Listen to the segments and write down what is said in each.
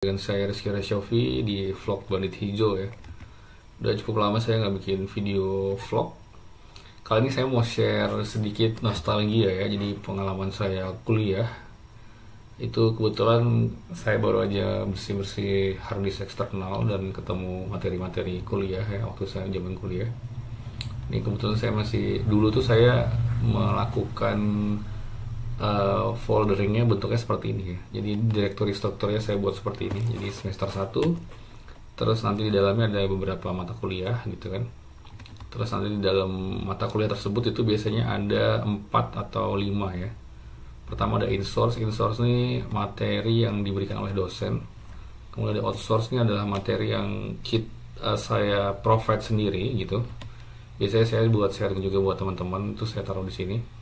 Dengan saya Rizky Rasyofi di vlog Bandit Hijau ya. Udah cukup lama saya nggak bikin video vlog. Kali ini saya mau share sedikit nostalgia ya. Jadi pengalaman saya kuliah itu kebetulan saya baru aja bersih-bersih harddisk eksternal dan ketemu materi-materi kuliah ya waktu saya zaman kuliah. Ini kebetulan saya masih dulu tuh saya melakukan folderingnya bentuknya seperti ini ya. Jadi direktori strukturnya saya buat seperti ini. Jadi semester 1, terus nanti di dalamnya ada beberapa mata kuliah gitu kan. Terus nanti di dalam mata kuliah tersebut itu biasanya ada 4 atau 5 ya. Pertama ada insource. Insource ini materi yang diberikan oleh dosen. Kemudian ada outsource, ini adalah materi yang saya provide sendiri gitu. Biasanya saya buat sharing juga buat teman-teman, itu saya taruh di sini.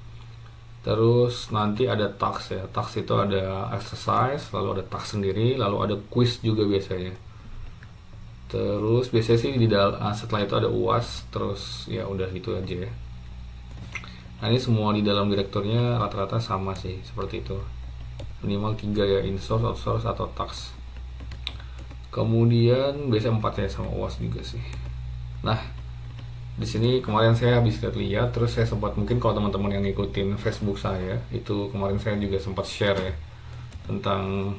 Terus nanti ada task ya. Task itu ada exercise, lalu ada task sendiri, lalu ada quiz juga biasanya. Terus biasanya sih setelah itu ada UAS, terus ya udah gitu aja ya. Nah ini semua di dalam direkturnya rata-rata sama sih, seperti itu. Minimal 3 ya, insource, outsource, atau task. Kemudian biasanya 4 ya, sama UAS juga sih. Nah, di sini kemarin saya habis lihat, terus saya sempat, mungkin kalau teman-teman yang ngikutin Facebook saya itu kemarin saya juga sempat share ya tentang,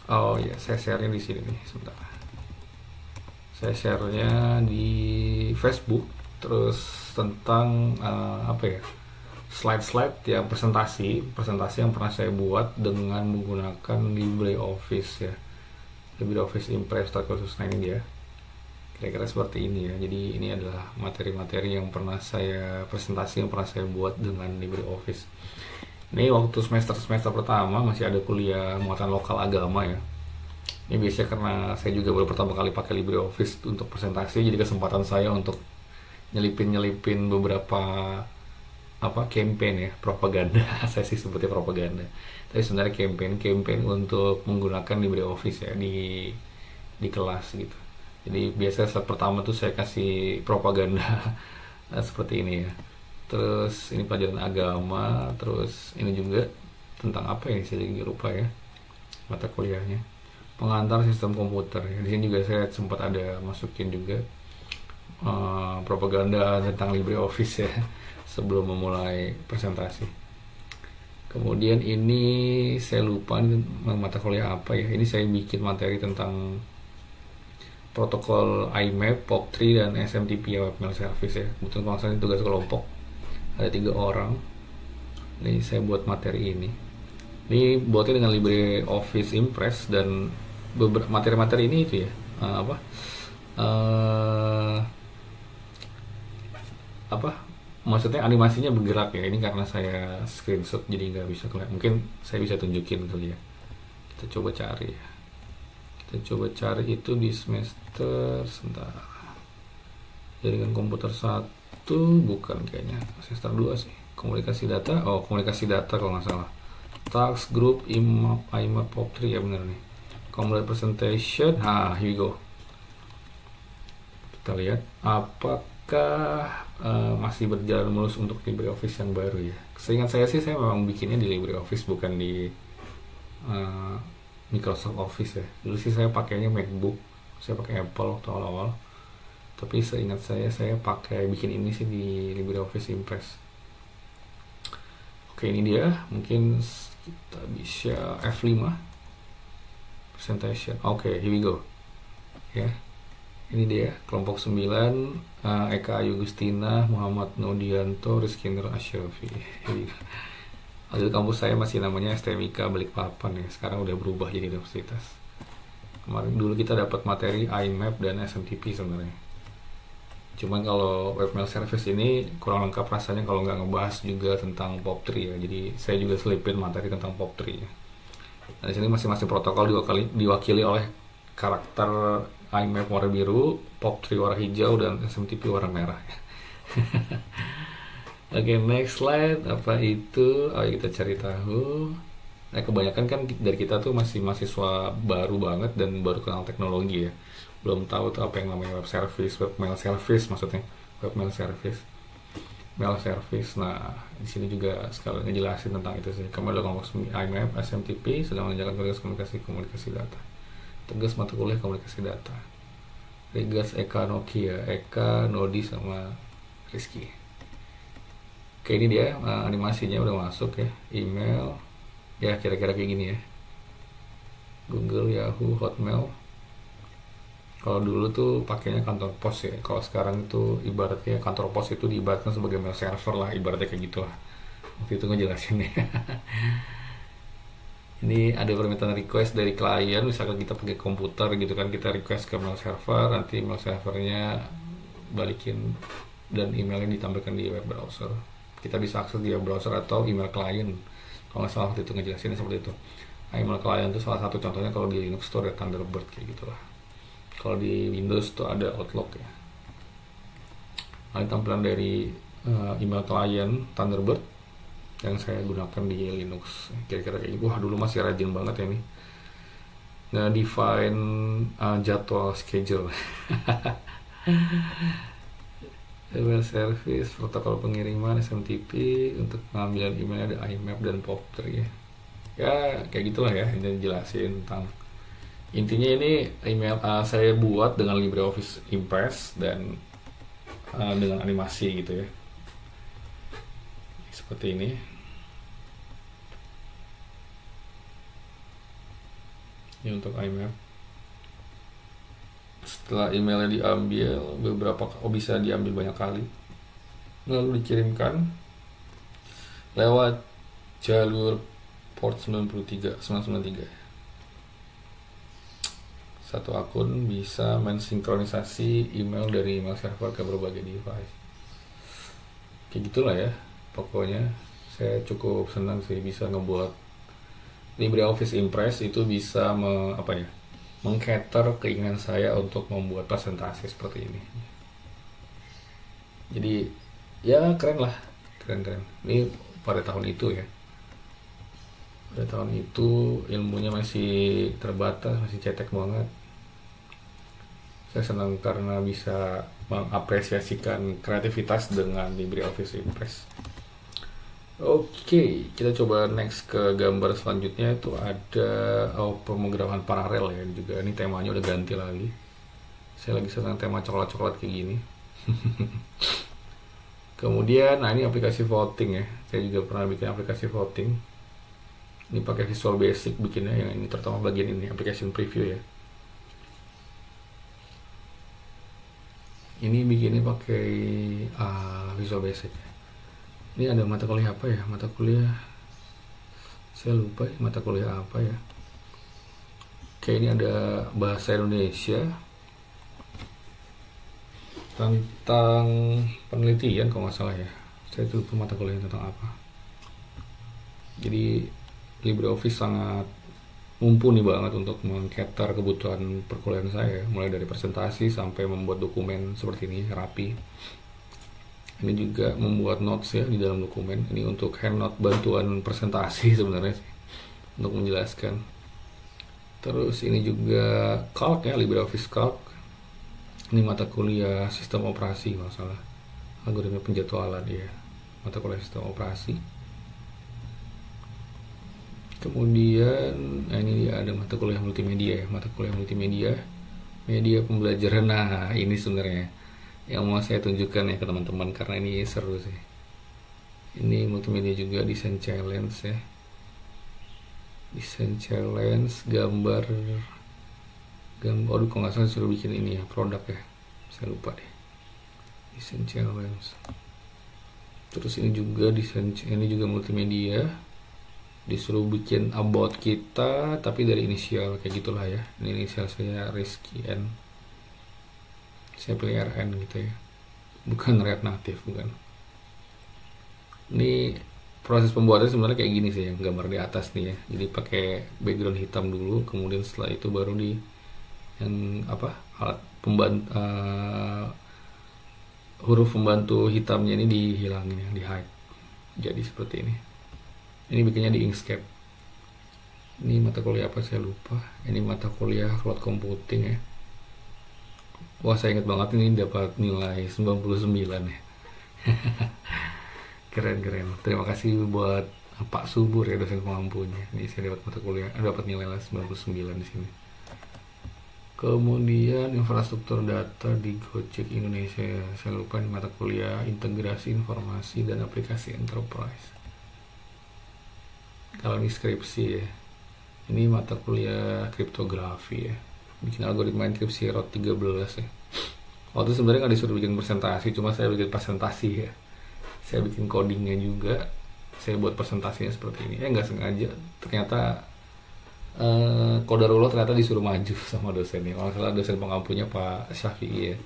oh ya saya share-nya di sini nih, sebentar. Saya share-nya di Facebook, terus tentang apa ya, slide-slide ya, presentasi yang pernah saya buat dengan menggunakan LibreOffice ya, LibreOffice Impress khusus. Nah ini dia, kira-kira seperti ini ya. Jadi ini adalah materi-materi yang pernah saya presentasi, yang pernah saya buat dengan LibreOffice. Ini waktu semester pertama masih ada kuliah muatan lokal agama ya. Ini biasanya karena saya juga baru pertama kali pakai LibreOffice untuk presentasi, jadi kesempatan saya untuk nyelipin beberapa campaign ya, propaganda. Saya sih sebutnya propaganda, tapi sebenarnya campaign untuk menggunakan LibreOffice ya di kelas gitu. Jadi biasanya saat pertama tuh saya kasih propaganda seperti ini ya. Terus ini pelajaran agama, terus ini juga tentang apa ya, saya juga lupa ya mata kuliahnya. Pengantar sistem komputer ya. Di sini juga saya sempat ada masukin juga propaganda tentang LibreOffice ya sebelum memulai presentasi. Kemudian ini saya lupa ini mata kuliah apa ya. Ini saya bikin materi tentang protokol IMAP, POP3, dan SMTP ya, Webmail Service ya. Betul, kalau saya tugas kelompok ada 3 orang. Ini saya buat materi ini. Ini buatnya dengan LibreOffice Impress, dan beberapa materi-materi ini itu ya maksudnya animasinya bergerak ya. Ini karena saya screenshot jadi nggak bisa kelihatan. Mungkin saya bisa tunjukin kali ya. Kita coba cari ya. Kita coba cari itu di semester, sebentar. Jaringan komputer 1 bukan kayaknya, semester 2 sih. Komunikasi data, komunikasi data kalau nggak salah. Task group IMAP POP3 ya, bener nih. Complete presentation, here we go. Kita lihat apakah masih berjalan mulus untuk LibreOffice yang baru ya. Seingat saya sih, saya memang bikinnya di LibreOffice, bukan di Microsoft Office ya. Dulu sih saya pakainya MacBook, saya pakai Apple waktu awal-awal. Tapi seingat saya pakai bikin ini sih di LibreOffice Impress. Oke, ini dia. Mungkin kita bisa F5 presentation. Oke, here we go. Ya. Ini dia kelompok 9, Eka Ayu Gustina, Muhammad Nodianto, Rizky Nur Asyafi. Adil kampus saya masih namanya STMIK Balikpapan ya, sekarang udah berubah jadi universitas. Kemarin dulu kita dapat materi IMAP dan SMTP sebenarnya. Cuman kalau Webmail Service ini kurang lengkap rasanya kalau nggak ngebahas juga tentang POP3 ya. Jadi saya juga selipin materi tentang POP3 ya. Nah, di sini masing-masing protokol diwakili oleh karakter IMAP warna biru, POP3 warna hijau, dan SMTP warna merah ya. Oke, next slide. Apa itu? Kita cari tahu. Nah, kebanyakan kan dari kita tuh masih mahasiswa baru banget dan baru kenal teknologi ya. Belum tahu tuh apa yang namanya webmail service maksudnya. Webmail service. Mail service. Nah, di sini juga sekalian ngejelasin tentang itu sih. Kami adalah kelompok IMAP, SMTP sedang menjalankan tugas komunikasi data. Tegas mata kuliah komunikasi data. Regas Eka Nokia, Eka Nodi sama Rizky. Oke, ini dia animasinya udah masuk ya. Email ya kira-kira kayak gini ya. Google, Yahoo, Hotmail. Kalau dulu tuh pakainya kantor pos ya. Kalau sekarang itu ibaratnya kantor pos itu diibaratkan sebagai mail server lah, ibaratnya kayak gitulah. Waktu itu ngejelasin ya. Ini ada permintaan request dari klien, misalkan kita pakai komputer gitu kan, kita request ke mail server, nanti mail servernya balikin dan emailnya ditampilkan di web browser. Kita bisa akses di web browser atau email klien. Kalau nggak salah waktu itu ngejelasinnya seperti itu. Nah, email klien itu salah satu contohnya, kalau di Linux itu ada Thunderbird kayak gitulah. Kalau di Windows tuh ada Outlook ya. Nah, tampilan dari email klien Thunderbird yang saya gunakan di Linux kira-kira kayak gitu. Wah, dulu masih rajin banget ya nih nge-define jadwal schedule. Email service, protokol pengiriman SMTP, untuk pengambilan email ada IMAP dan POP3 ya. Ya kayak gitulah ya, ini jelasin tentang intinya. Ini email saya buat dengan LibreOffice Impress dan dengan animasi gitu ya, seperti ini. Ini untuk IMAP. Setelah emailnya diambil bisa diambil banyak kali, lalu dikirimkan lewat jalur port 993. Satu akun bisa mensinkronisasi email dari email server ke berbagai device. Kayak gitulah ya. Pokoknya saya cukup senang sih bisa ngebuat LibreOffice Impress itu bisa meng-cater keinginan saya untuk membuat presentasi seperti ini. Jadi ya keren. Ini pada tahun itu ya. Pada tahun itu ilmunya masih terbatas, masih cetek banget. Saya senang karena bisa mengapresiasikan kreativitas dengan LibreOffice Impress. Oke, kita coba next ke gambar selanjutnya. Itu ada pemrograman paralel ya juga. Ini temanya udah ganti lagi. Saya lagi senang tema coklat-coklat kayak gini. Kemudian, nah ini aplikasi voting ya. Saya juga pernah bikin aplikasi voting. Ini pakai Visual Basic bikinnya, yang ini terutama bagian ini application preview ya. Ini bikinnya pakai Visual Basic. Ini ada mata kuliah apa ya? Mata kuliah saya lupa ya, mata kuliah apa ya. Oke, ini ada bahasa Indonesia tentang penelitian kalau nggak salah ya. Saya lupa mata kuliah tentang apa. Jadi LibreOffice sangat mumpuni banget untuk meng-cater kebutuhan perkuliahan saya, mulai dari presentasi sampai membuat dokumen seperti ini rapi. Ini juga membuat notes ya di dalam dokumen. Ini untuk handnote bantuan presentasi sebenarnya sih, untuk menjelaskan. Terus ini juga Calc ya, LibreOffice Calc. Ini mata kuliah sistem operasi kalau salah, algoritma penjadwalan ya, mata kuliah sistem operasi. Kemudian ini dia ada mata kuliah multimedia ya, mata kuliah multimedia, media pembelajaran. Nah ini sebenarnya yang mau saya tunjukkan ya ke teman-teman karena ini seru sih. Ini multimedia juga, design challenge ya, design challenge, gambar. Aduh kalau nggak salah suruh bikin ini ya, produk ya, saya lupa deh. Design challenge. Terus ini juga ini juga multimedia, disuruh bikin about kita tapi dari inisial kayak gitulah ya. Ini inisial saya Rizky N, saya pilih RN gitu ya, bukan React Native, bukan. Ini proses pembuatan sebenarnya kayak gini sih, yang gambar di atas nih ya. Jadi pakai background hitam dulu, kemudian setelah itu baru di yang alat huruf pembantu hitamnya ini dihilangin ya, di hide. Jadi seperti ini. Ini bikinnya di Inkscape. Ini mata kuliah apa saya lupa. Ini mata kuliah cloud computing ya. Wah saya ingat banget ini dapat nilai 99 ya. Keren. Terima kasih buat Pak Subur ya, dosen pengampunya. Ini saya dapat mata kuliah, dapat nilai 99 di sini. Kemudian infrastruktur data di Gojek Indonesia, saya lupa di mata kuliah integrasi informasi dan aplikasi enterprise. Kalau ini skripsi ya, ini mata kuliah kriptografi ya, bikin algoritma enkripsi ROT 13 ya. Waktu sebenarnya nggak disuruh bikin presentasi, cuma saya bikin presentasi ya, saya bikin codingnya juga, saya buat presentasinya seperti ini. Nggak sengaja ternyata Qadarullah ternyata disuruh maju sama dosennya. Kalau salah dosen pengampunya Pak Syafi'i ya.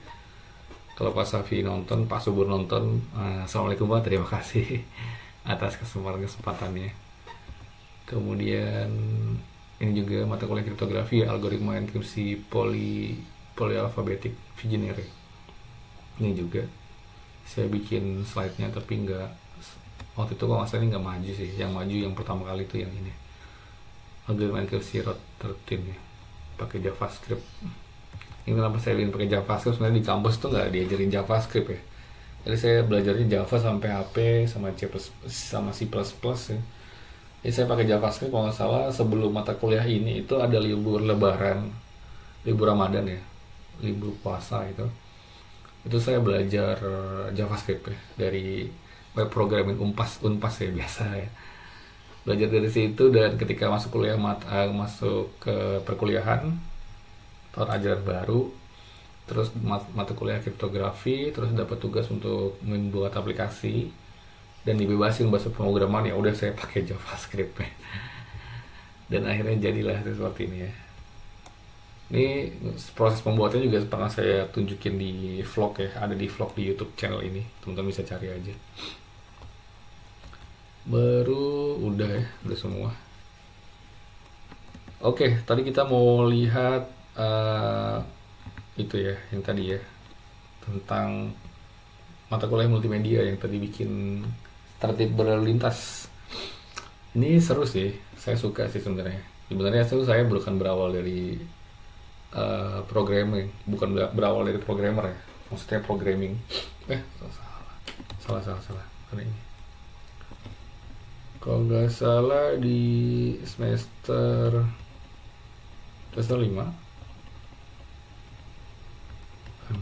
Kalau Pak Syafi'i nonton, Pak Subur nonton, assalamualaikum Pak, terima kasih atas kesempatannya. Kemudian ini juga mata kuliah kriptografi, algoritma enkripsi polyalphabetic engineering. Ini juga saya bikin slide-nya tapi nggak, waktu itu kok nggak salah ini nggak maju sih. Yang maju yang pertama kali itu yang ini, algoritma enkripsi ROT 13 ya, pakai JavaScript. Ini kenapa saya bikin pakai JavaScript? Sebenarnya di kampus tuh nggak diajarin JavaScript ya. Jadi saya belajarnya Java sampai HP sama C++ ya. Jadi saya pakai JavaScript kalau nggak salah sebelum mata kuliah ini itu ada libur Lebaran, libur Ramadan ya, libur puasa itu saya belajar JavaScript ya, dari web programming Unpas ya biasa ya. Belajar dari situ, dan ketika masuk kuliah masuk ke perkuliahan tahun ajaran baru, terus mata kuliah kriptografi, terus dapat tugas untuk membuat aplikasi dan dibebasin bahasa pemrograman, ya udah saya pakai JavaScript ya. Dan akhirnya jadilah seperti ini ya. Ini proses pembuatannya juga pernah saya tunjukin di vlog ya, ada di vlog di YouTube channel ini, teman-teman bisa cari aja. Baru udah ya, udah semua. Oke, tadi kita mau lihat itu ya, yang tadi ya, tentang mata kuliah multimedia yang tadi bikin tertib berlalu lintas. Ini seru sih, saya suka sih sebenarnya. Sebenarnya itu saya bukan berawal dari programming, bukan berawal dari programmer ya, maksudnya programming. Salah. Karena ini, kalau nggak salah di semester 5,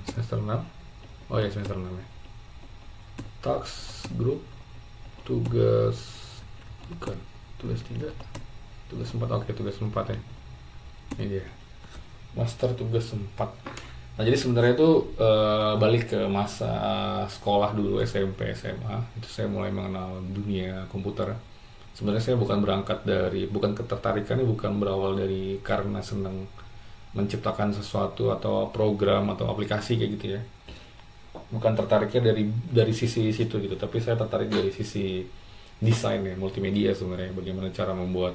semester 6, oh ya semester 6 ya, task group, tugas 3, tugas 4, oke tugas 4 ya, ini dia master tugas 4. Nah jadi sebenarnya itu balik ke masa sekolah dulu, SMP, SMA, itu saya mulai mengenal dunia komputer. Sebenarnya saya bukan ketertarikannya bukan berawal dari karena senang menciptakan sesuatu atau program atau aplikasi kayak gitu ya. Bukan tertariknya dari sisi situ gitu, tapi saya tertarik dari sisi desain ya, multimedia sebenarnya, bagaimana cara membuat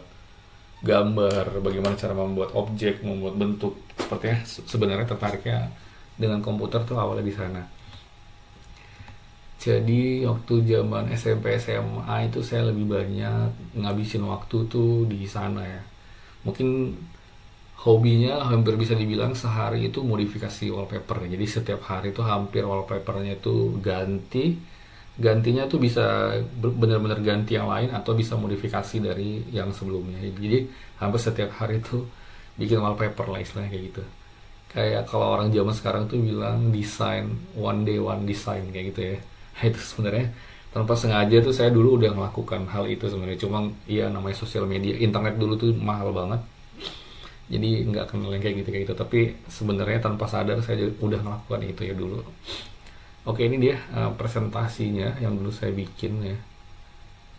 gambar, bagaimana cara membuat objek, membuat bentuk. Sepertinya sebenarnya tertariknya dengan komputer tuh awalnya di sana. Jadi waktu zaman SMP SMA itu saya lebih banyak ngabisin waktu tuh di sana ya. Mungkin hobinya hampir bisa dibilang sehari itu modifikasi wallpaper. Jadi setiap hari itu hampir wallpapernya itu gantinya tuh bisa benar-benar ganti yang lain atau bisa modifikasi dari yang sebelumnya. Jadi hampir setiap hari itu bikin wallpaper lah istilahnya kayak gitu. Kayak kalau orang zaman sekarang tuh bilang desain one day one design kayak gitu ya. Itu sebenarnya tanpa sengaja tuh saya dulu udah melakukan hal itu sebenarnya. Cuma iya namanya sosial media, internet dulu tuh mahal banget. Jadi nggak kenal yang kayak gitu. Tapi sebenarnya tanpa sadar saya udah melakukan itu ya dulu. Oke, ini dia presentasinya yang dulu saya bikin ya.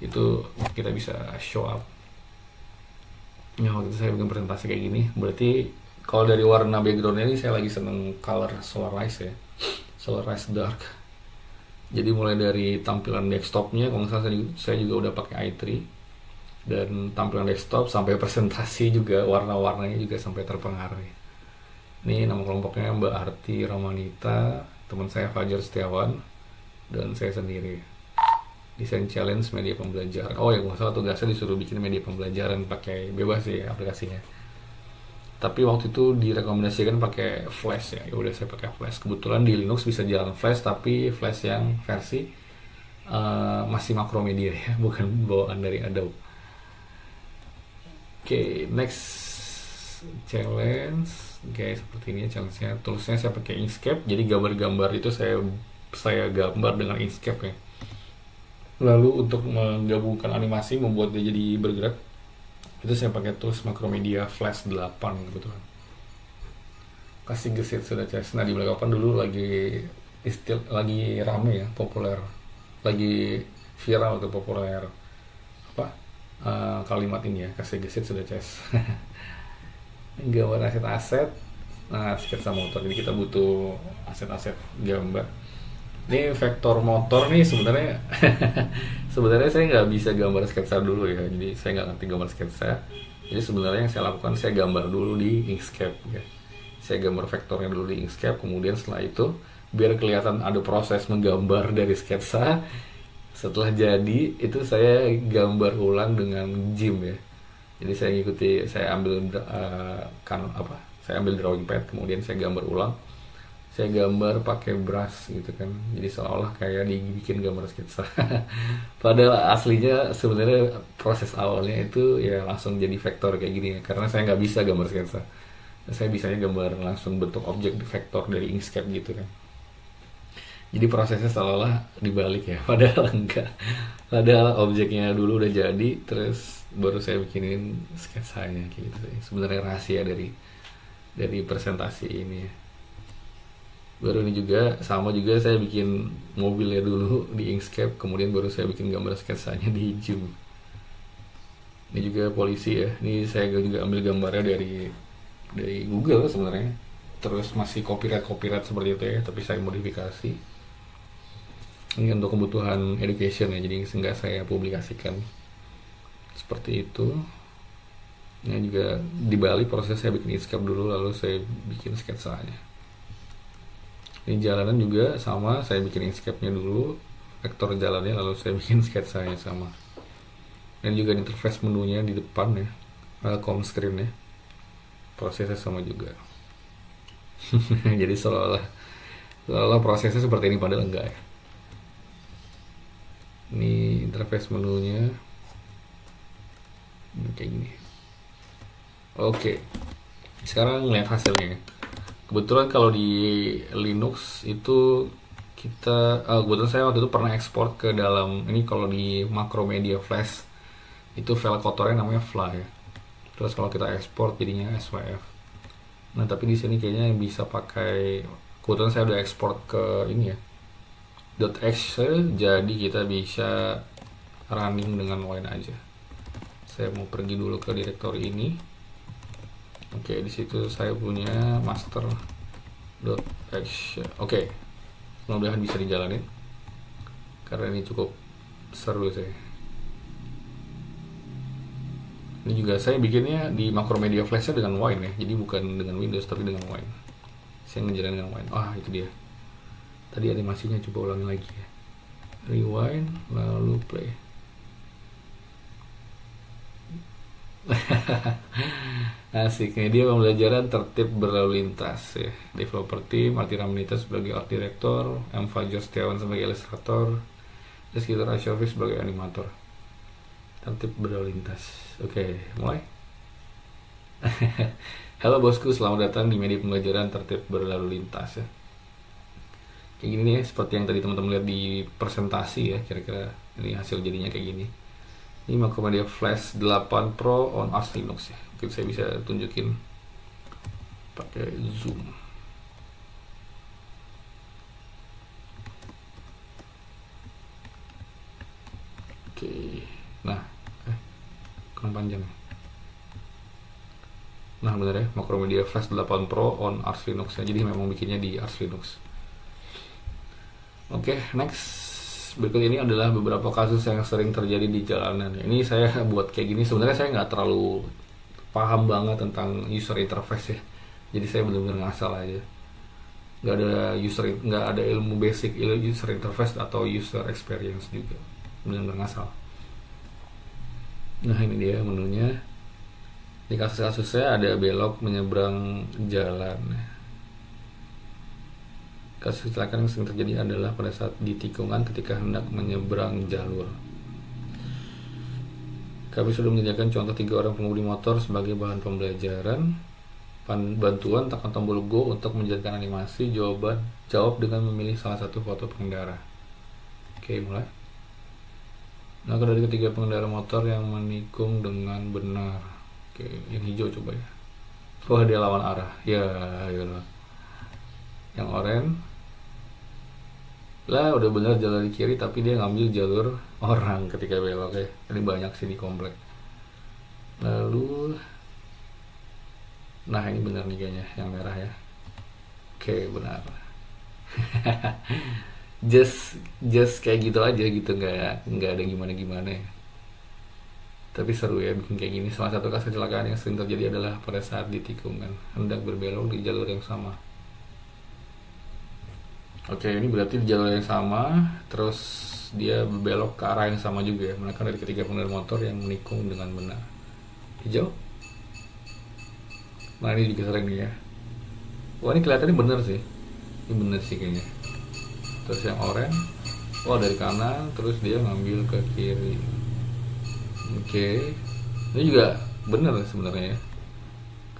Itu kita bisa show up. Ya waktu itu saya bikin presentasi kayak gini. Berarti kalau dari warna backgroundnya ini saya lagi seneng color solarize ya, solarize dark. Jadi mulai dari tampilan desktopnya, kalau nggak salah saya juga udah pakai i3, dan tampilan desktop sampai presentasi juga warna-warnanya juga sampai terpengaruh. Ini nama kelompoknya Mbak Arti Romanita, teman saya Fajar Setiawan, dan saya sendiri. Desain challenge media pembelajaran. Oh ya, nggak salah tugasnya disuruh bikin media pembelajaran pakai bebas ya aplikasinya. Tapi waktu itu direkomendasikan pakai Flash ya. Ya udah saya pakai Flash. Kebetulan di Linux bisa jalan Flash, tapi Flash yang versi masih Macromedia ya, bukan bawaan dari Adobe. Oke, next challenge kayak seperti ini challenge-nya. Toolsnya saya pakai Inkscape, jadi gambar-gambar itu saya gambar dengan Inkscape ya. Lalu untuk menggabungkan animasi, membuat dia jadi bergerak, itu saya pakai tools Macromedia Flash 8 kebetulan. Kasih gesit sudah CS. Nah di belakang dulu lagi rame ya, populer, lagi viral atau populer apa kalimat ini ya, kasih gesit sudah CS. Gambar aset-aset, nah sketsa motor. Jadi kita butuh aset-aset gambar. Ini vektor motor nih sebenarnya sebenarnya saya nggak bisa gambar sketsa dulu ya, jadi saya nggak ngerti gambar sketsa. Jadi sebenarnya yang saya lakukan, saya gambar dulu di Inkscape ya. Saya gambar vektornya dulu di Inkscape, kemudian setelah itu biar kelihatan ada proses menggambar dari sketsa, setelah jadi itu saya gambar ulang dengan GIMP ya. Jadi saya ambil saya ambil drawing pad, kemudian saya gambar ulang. Saya gambar pakai brush gitu kan, jadi seolah kayak dibikin gambar sketsa. Padahal aslinya sebenarnya proses awalnya itu ya langsung jadi vektor kayak gini ya, karena saya nggak bisa gambar sketsa. Saya bisanya gambar langsung bentuk objek vektor dari Inkscape gitu kan. Jadi prosesnya seolah dibalik ya, padahal enggak. Padahal objeknya dulu udah jadi, terus baru saya bikinin sketsanya gitu. Sebenarnya rahasia dari presentasi ini ya. Baru ini juga sama juga saya bikin mobilnya dulu di Inkscape, kemudian baru saya bikin gambar sketsanya di GIMP. Ini juga polisi ya, ini saya juga ambil gambarnya dari Google sebenarnya, terus masih copyright seperti itu ya, tapi saya modifikasi. Ini untuk kebutuhan education ya, jadi nggak saya publikasikan seperti itu. Ini juga dibalik proses, saya bikin Inkscape dulu lalu saya bikin sketsanya. Ini jalanan juga sama, saya bikin Inkscape-nya dulu, vektor jalannya, lalu saya bikin sketsanya sama. Dan juga interface menunya di depan ya, welcome screen ya, prosesnya sama juga. Jadi seolah prosesnya seperti ini, padahal enggak ya. Ini interface menunya kayak gini. Oke, sekarang lihat hasilnya. Kebetulan kalau di Linux itu kebetulan saya waktu itu pernah ekspor ke dalam ini, kalau di Macromedia Flash itu file kotornya namanya fly ya. Terus kalau kita ekspor jadinya SWF. Nah tapi di sini kayaknya bisa pakai, kebetulan saya udah ekspor ke ini ya, .exe, jadi kita bisa running dengan wine aja. Saya mau pergi dulu ke direktori ini. Oke, di situ saya punya master.exe. Oke, mudah-mudahan bisa dijalanin karena ini cukup seru sih. Ini juga saya bikinnya di Macromedia Flash-nya dengan Wine ya, jadi bukan dengan Windows tapi dengan Wine. Saya ngejalanin dengan Wine. Itu dia. Tadi animasinya, coba ulangi lagi ya. Rewind lalu play. Asik, ini dia pembelajaran tertib berlalu lintas ya. Developer team, Marty Ramanita sebagai art director, M. Fajar Setiawan sebagai ilustrator, Rizky Rasyofi sebagai animator. Tertib berlalu lintas. Oke, mulai. Halo bosku, selamat datang di media pembelajaran tertib berlalu lintas ya. Kayak gini nih ya, seperti yang tadi teman-teman lihat di presentasi ya, kira-kira ini hasil jadinya kayak gini. Ini Macromedia Flash 8 Pro on Arch Linux ya. Mungkin saya bisa tunjukin pakai zoom. Oke. Nah, kurang panjang. Nah, benar ya, Macromedia Flash 8 Pro on Arch Linux ya. Jadi memang bikinnya di Arch Linux. Oke, next. Berikut ini adalah beberapa kasus yang sering terjadi di jalanan. Ini saya buat kayak gini, sebenarnya saya nggak terlalu paham banget tentang user interface ya. Jadi saya benar-benar ngasal aja. Nggak ada ilmu basic user interface atau user experience juga. Benar-benar ngasal. Nah ini dia menunya. Di kasus-kasusnya ada belok menyeberang jalan. Kasus kecelakaan yang sering terjadi adalah pada saat di tikungan ketika hendak menyeberang jalur. Kami sudah menyediakan contoh 3 orang pengemudi motor sebagai bahan pembelajaran. Bantuan, tekan tombol Go untuk menjalankan animasi. Jawab dengan memilih salah satu foto pengendara. Oke, mulai. Maka dari ketiga pengendara motor yang menikung dengan benar. Oke, yang hijau coba ya. Oh, dia lawan arah. Ya, ya lah. Yang oranye lah udah benar jalur di kiri, tapi dia ngambil jalur orang ketika belok ya. Ini banyak sih di komplek. Lalu, nah ini benar nih kayaknya yang merah ya. Oke, benar. just kayak gitu aja gitu, nggak ada gimana ya. Tapi seru ya bikin kayak gini. Salah satu kasus kecelakaan yang sering terjadi adalah pada saat di tikungan hendak berbelok di jalur yang sama. Oke, ini berarti di jalur yang sama, terus dia berbelok ke arah yang sama juga ya. Mereka dari ketiga pengendara motor yang menikung dengan benar. Hijau. Nah ini juga sering nih ya. Wah ini kelihatannya bener sih. Ini bener sih kayaknya. Terus yang oranye, wah dari kanan, terus dia ngambil ke kiri. Oke, ini juga bener sebenarnya ya.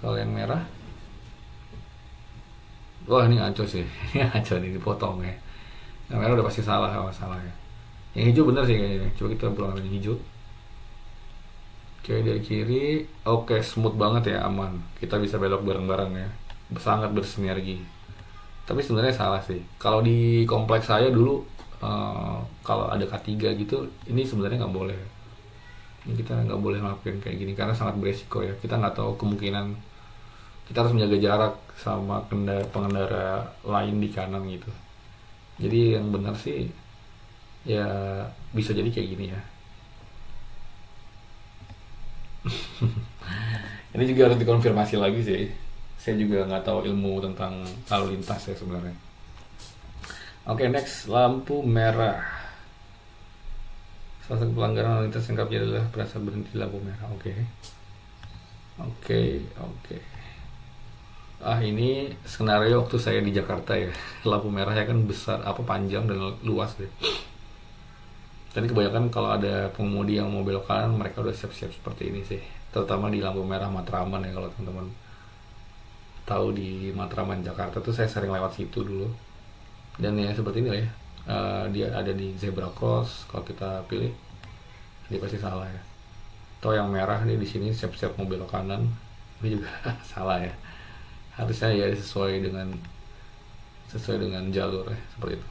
Kalau yang merah, wah ini ngaco sih. Ini ngaco nih, dipotong ya. Yang merah udah pasti salah, salah ya. Yang hijau bener sih kayaknya. Coba kita pulang yang hijau. Oke, dari kiri, oke, smooth banget ya, aman. Kita bisa belok bareng-bareng ya, sangat bersinergi. Tapi sebenarnya salah sih. Kalau di kompleks saya dulu, kalau ada K3 gitu, ini sebenarnya nggak boleh. Ini kita nggak boleh ngelakuin kayak gini karena sangat beresiko ya. Kita nggak tahu kemungkinan, kita harus menjaga jarak sama pengendara lain di kanan gitu. Jadi yang benar sih, ya bisa jadi kayak gini ya. Ini juga harus dikonfirmasi lagi sih. Saya juga nggak tahu ilmu tentang lalu lintas ya sebenarnya. Oke, next, lampu merah. Salah satu pelanggaran lalu lintas yang kerap terjadi adalah berasa berhenti di lampu merah. Oke. Ini skenario waktu saya di Jakarta ya. Lampu merahnya kan besar, panjang dan luas deh. Tadi kebanyakan kalau ada pengemudi yang mau belok kanan, mereka udah siap-siap seperti ini sih. Terutama di lampu merah Matraman ya, kalau teman-teman tahu di Matraman Jakarta tuh saya sering lewat situ dulu. Dan ya seperti ini lah ya. Dia ada di zebra cross, kalau kita pilih dia pasti salah ya. Atau yang merah nih di sini siap-siap mau belok kanan, ini juga salah ya. Harusnya ya sesuai dengan jalur ya, seperti itu.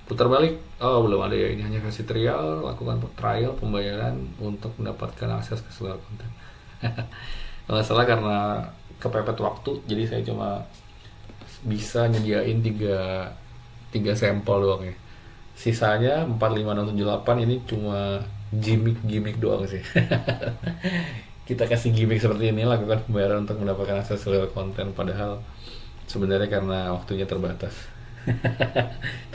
Putar balik, belum ada ya, ini hanya versi trial. Lakukan trial pembayaran untuk mendapatkan akses ke seluruh konten. Kalau salah karena kepepet waktu, jadi saya cuma bisa nyediain 3 sampel doang ya. Sisanya 4, 5, 6, 7, 8 ini cuma gimmick doang sih. Kita kasih gimmick seperti ini, lakukan pembayaran untuk mendapatkan akses seluruh konten, padahal sebenarnya karena waktunya terbatas.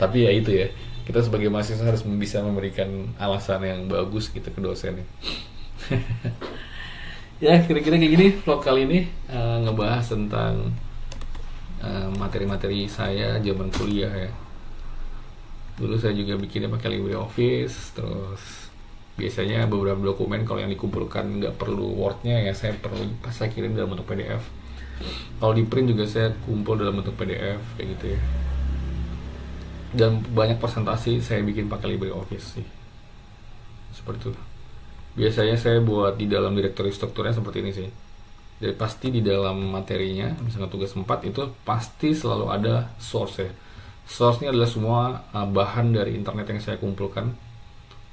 Tapi ya itu ya, kita sebagai mahasiswa harus bisa memberikan alasan yang bagus gitu ke dosen ya. Ya kira-kira kayak gini vlog kali ini, ngebahas tentang materi-materi saya zaman kuliah ya. Dulu saya juga bikinnya pakai LibreOffice. Terus biasanya beberapa dokumen kalau yang dikumpulkan nggak perlu Word-nya ya, saya kirim dalam bentuk PDF. Kalau di print juga saya kumpul dalam bentuk PDF kayak gitu ya. Dan banyak presentasi saya bikin pakai LibreOffice sih, seperti itu. Biasanya saya buat di dalam direktori strukturnya seperti ini sih. Jadi pasti di dalam materinya, misalnya tugas 4 itu pasti selalu ada source ya. Source-nya adalah semua bahan dari internet yang saya kumpulkan,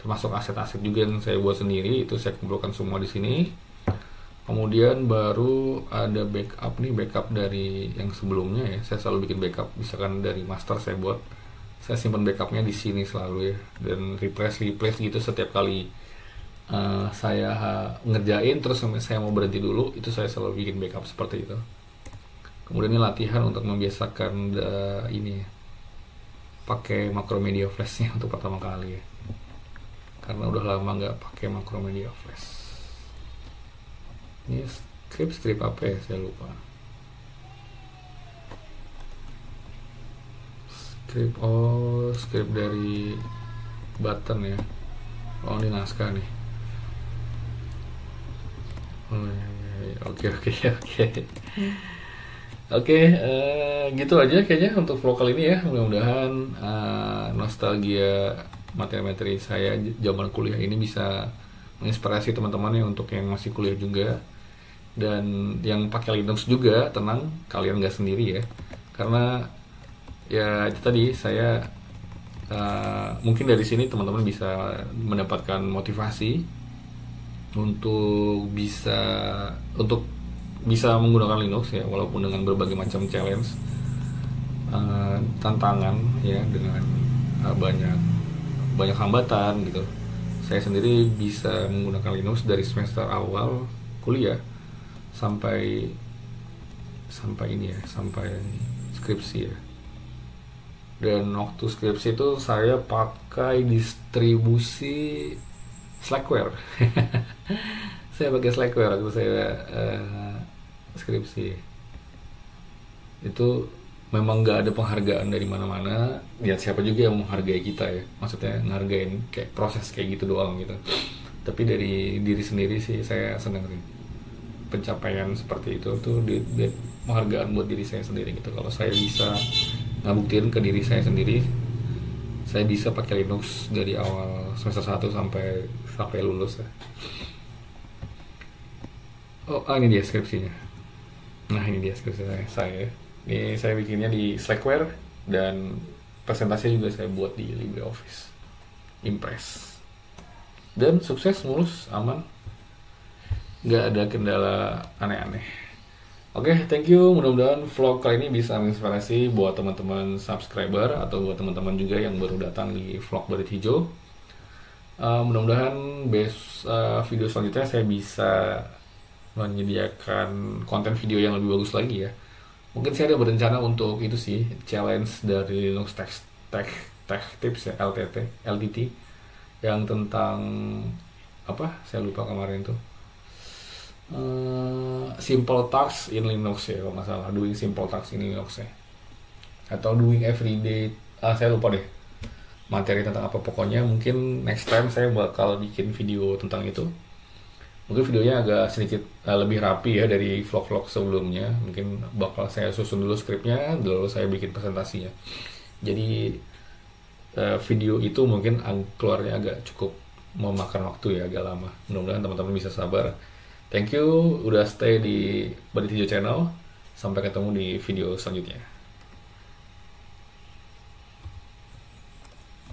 termasuk aset-aset juga yang saya buat sendiri, itu saya kumpulkan semua di sini. Kemudian baru ada backup dari yang sebelumnya ya. Saya selalu bikin backup, misalkan dari master saya buat, saya simpan backupnya di sini selalu ya, dan replace gitu setiap kali saya ngerjain terus saya mau berhenti dulu, itu saya selalu bikin backup seperti itu. Kemudian ini latihan untuk membiasakan ini ya, pakai Macromedia Flash-nya untuk pertama kali ya, karena udah lama nggak pakai Macromedia Flash. Ini skrip apa ya, saya lupa. Skrip dari Button ya. Ini naskah nih. Ya. Oke, oke, oke. Oke, gitu aja kayaknya untuk vlog kali ini ya. Mudah-mudahan nostalgia materi-materi saya zaman kuliah ini bisa menginspirasi teman-temannya untuk yang masih kuliah juga. Dan yang pakai Linux juga, tenang, kalian nggak sendiri ya. Karena ya itu tadi saya mungkin dari sini teman-teman bisa mendapatkan motivasi untuk bisa menggunakan Linux ya, walaupun dengan berbagai macam challenge, tantangan ya, dengan banyak banyak hambatan gitu. Saya sendiri bisa menggunakan Linux dari semester awal kuliah sampai sampai skripsi ya. Dan waktu skripsi itu saya pakai distribusi Slackware. Saya pakai Slackware waktu saya skripsi. Itu memang nggak ada penghargaan dari mana-mana. Lihat siapa juga yang menghargai kita ya. Maksudnya ngehargain kayak proses kayak gitu doang gitu. Tapi dari diri sendiri sih saya seneng sih. Pencapaian seperti itu tuh penghargaan buat diri saya sendiri gitu. Kalau saya bisa ngabuktiin ke diri saya sendiri, saya bisa pakai Linux dari awal semester 1 sampai lulus ya. Ini dia skripsinya. Nah, ini dia skripsi saya. Ini saya bikinnya di Slackware dan presentasinya juga saya buat di LibreOffice Impress. Dan sukses, mulus, aman. Nggak ada kendala aneh-aneh. Oke, thank you. Mudah-mudahan vlog kali ini bisa menginspirasi buat teman-teman subscriber atau buat teman-teman juga yang baru datang di vlog Badut Hijau. Mudah-mudahan video selanjutnya saya bisa menyediakan konten video yang lebih bagus lagi ya. Mungkin saya ada berencana untuk itu sih, challenge dari Linux Tech Tips ya, LTT yang tentang apa? Saya lupa kemarin tuh. Simple tasks in Linux ya, kalau nggak salah, doing simple tasks in Linux ya, atau doing everyday, saya lupa deh materi tentang apa. Pokoknya mungkin next time saya bakal bikin video tentang itu. Mungkin videonya agak sedikit lebih rapi ya dari vlog-vlog sebelumnya. Mungkin bakal saya susun dulu skripnya, lalu saya bikin presentasinya. Jadi video itu mungkin keluarnya agak cukup memakan waktu ya, agak lama. Mudah-mudahan teman-teman bisa sabar. Thank you udah stay di Badut Hijau channel. Sampai ketemu di video selanjutnya.